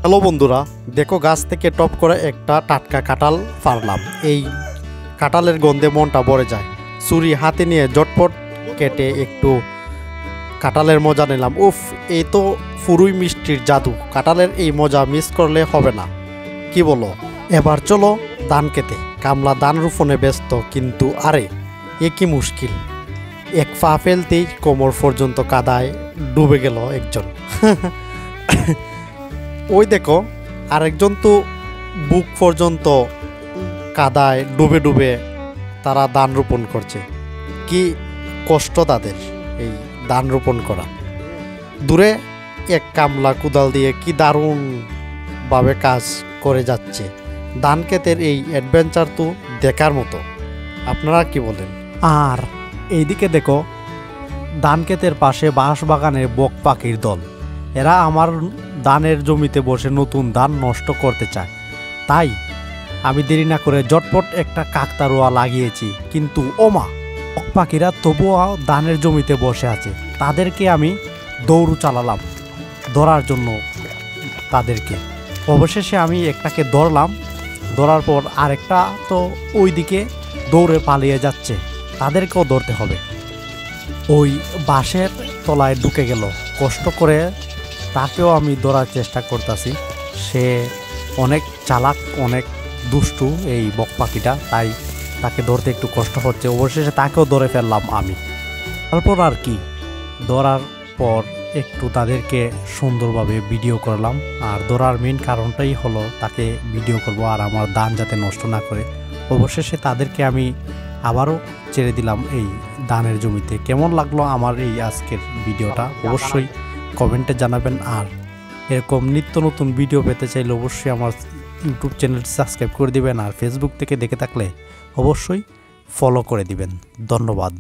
Hello বন্ধুরা, দেখো গাছ থেকে টপ করে একটা টাটকা কাঁঠাল পারলাম। এই কাঁঠালের গন্ধে মনটা ভরে যায়। ছুরি হাতে নিয়ে ঝটপট কেটে একটু কাঁঠালের মজা নিলাম। উফ, এই তো পুরুই মিষ্টির জাদু। কাঁঠালের এই মজা মিস করলে হবে না, কি বলো? এবার চলো ধান খেতে। কামলা ধান রোপণে ব্যস্ত, কিন্তু আরে এ কি মুশকিল! এক পা ফেলতেই কোমর পর্যন্ত কাদায় ডুবে গেল একজন। ওই দেখো আরেকজন তো বুক পর্যন্ত কাদায় ডুবে ডুবে তারা ধান রোপণ করছে। কি কষ্ট তাদের এই ধান রোপণ করা। দূরে এক কামলা কোদাল দিয়ে কি দারুণভাবে কাজ করে যাচ্ছে। ধান ক্ষেতের এই অ্যাডভেঞ্চার তো দেখার মতো, আপনারা কি বলেন? আর এইদিকে দেখো ধান ক্ষেতের পাশে বাঁশ বাগানের বক পাখির দল। এরা আমার ধানের জমিতে বসে নতুন ধান নষ্ট করতে চায়। তাই আমি দেরি না করে ঝটপট একটা কাকতাড়ুয়া লাগিয়েছি। কিন্তু ওমা, বক পাখিরা তবুও ধানের জমিতে বসে আছে। তাদেরকে আমি দৌড় চালালাম ধরার জন্য তাদেরকে। অবশেষে আমি একটাকে ধরলাম। ধরার পর আরেকটা তো ওইদিকে দৌড়ে পালিয়ে যাচ্ছে। তাদেরকেও ধরতে হবে। ওই বাঁশের তলায় ঢুকে গেল। কষ্ট করে তাকেও আমি ধরার চেষ্টা করতেছি। সে অনেক চালাক, অনেক দুষ্টু এই বক পাখিটা, তাই তাকে ধরতে একটু কষ্ট হচ্ছে। অবশেষে তাকেও ধরে ফেললাম আমি। তারপর আর কি, ধরার পর একটু তাদেরকে সুন্দরভাবে ভিডিও করলাম। আর ধরার মেন কারণটাই হলো তাকে ভিডিও করব আর আমার ধান যাতে নষ্ট না করে। অবশেষে তাদেরকে আমি আবারও ছেড়ে দিলাম এই ধানের জমিতে। কেমন লাগলো আমার এই আজকের ভিডিওটা অবশ্যই কমেন্টে জানাবেন। আর এরকম নিত্য নতুন ভিডিও পেতে চাইলে অবশ্যই আমার ইউটিউব চ্যানেলটি সাবস্ক্রাইব করে দিবেন। আর ফেসবুক থেকে দেখে থাকলে অবশ্যই ফলো করে দিবেন। ধন্যবাদ।